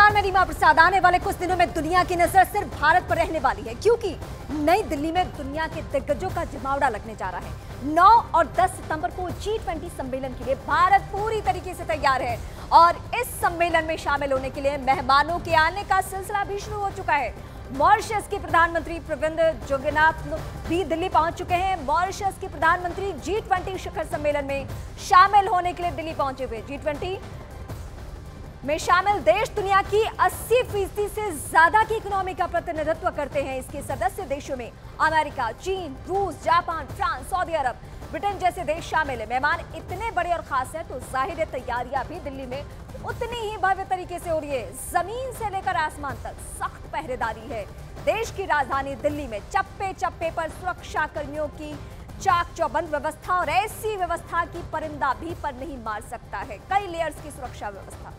नमस्कार, मैं रीमा प्रसाद। आने वाले कुछ दिनों में दुनिया की नजर सिर्फ भारत पर रहने वाली है, क्योंकि नई दिल्ली में दुनिया के दिग्गजों का जमावड़ा लगने जा रहा है। 9 और 10 सितंबर को G20 सम्मेलन के लिए भारत पूरी तरीके से तैयार है और इस सम्मेलन में शामिल होने के लिए मेहमानों के आने का सिलसिला भी शुरू हो चुका है। मॉरिशस के प्रधानमंत्री प्रविंद जुगन्नाथ भी दिल्ली पहुंच चुके हैं। मॉरिशस के प्रधानमंत्री G20 शिखर सम्मेलन में शामिल होने के लिए दिल्ली पहुंचे हुए। G20 में शामिल देश दुनिया की 80% से ज्यादा की इकोनॉमी का प्रतिनिधित्व करते हैं। इसके सदस्य देशों में अमेरिका, चीन, रूस, जापान, फ्रांस, सऊदी अरब, ब्रिटेन जैसे देश शामिल है। मेहमान इतने बड़े और खास हैं तो जाहिर है तैयारियां भी दिल्ली में उतनी ही भव्य तरीके से हो रही है। जमीन से लेकर आसमान तक सख्त पहरेदारी है। देश की राजधानी दिल्ली में चप्पे चप्पे पर सुरक्षा कर्मियों की चाक चौबंद व्यवस्था और ऐसी व्यवस्था की परिंदा भी पर नहीं मार सकता है। कई लेयर्स की सुरक्षा व्यवस्था।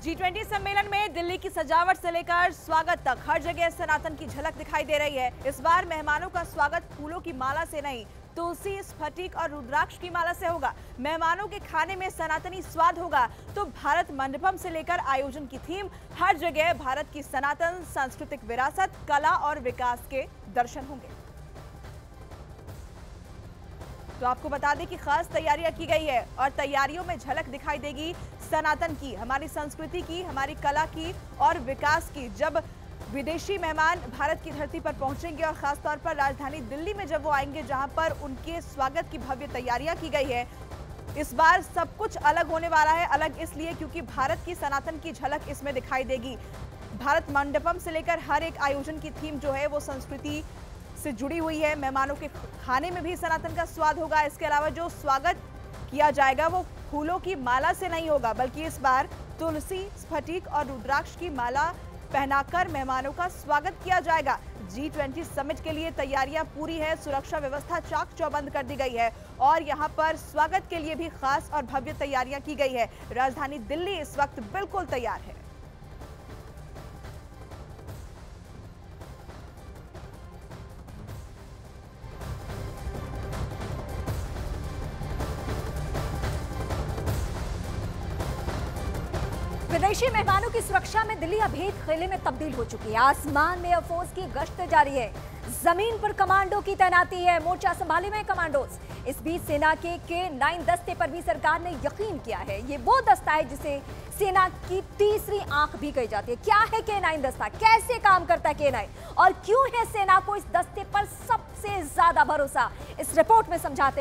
G20 सम्मेलन में दिल्ली की सजावट से लेकर स्वागत तक हर जगह सनातन की झलक दिखाई दे रही है। इस बार मेहमानों का स्वागत फूलों की माला से नहीं, तुलसी, स्फटिक और रुद्राक्ष की माला से होगा। मेहमानों के खाने में सनातनी स्वाद होगा। तो भारत मंडपम से लेकर आयोजन की थीम, हर जगह भारत की सनातन सांस्कृतिक विरासत, कला और विकास के दर्शन होंगे। तो आपको बता दें कि खास तैयारियां की गई है और तैयारियों में झलक दिखाई देगी सनातन की, हमारी संस्कृति की, हमारी कला की और विकास की। जब विदेशी मेहमान भारत की धरती पर पहुंचेंगे और खास तौर पर राजधानी दिल्ली में जब वो आएंगे, जहां पर उनके स्वागत की भव्य तैयारियां की गई है। इस बार सब कुछ अलग होने वाला है। अलग इसलिए क्योंकि भारत की सनातन की झलक इसमें दिखाई देगी। भारत मंडपम से लेकर हर एक आयोजन की थीम जो है वो संस्कृति से जुड़ी हुई है। मेहमानों के खाने में भी सनातन का स्वाद होगा। इसके अलावा जो स्वागत किया जाएगा वो फूलों की माला से नहीं होगा, बल्कि इस बार तुलसी, स्फटिक और रुद्राक्ष की माला पहनाकर मेहमानों का स्वागत किया जाएगा। G20 समिट के लिए तैयारियां पूरी है। सुरक्षा व्यवस्था चाक चौबंद कर दी गई है और यहां पर स्वागत के लिए भी खास और भव्य तैयारियां की गई है। राजधानी दिल्ली इस वक्त बिल्कुल तैयार है। विदेशी मेहमानों की सुरक्षा में दिल्ली अब एक खेले में तब्दील हो चुकी है। आसमान में एयरफोर्स की गश्त जारी है, जमीन पर कमांडो की तैनाती है, मोर्चा संभाले में कमांडोज। इस बीच सेना के K9 दस्ते पर भी सरकार ने यकीन किया है। ये वो दस्ता है जिसे सेना की तीसरी आंख भी कही जाती है। क्या है K9 दस्ता, कैसे काम करता है K9 और क्यों है सेना को इस दस्ते पर सबसे ज्यादा भरोसा, इस रिपोर्ट में समझाते हैं।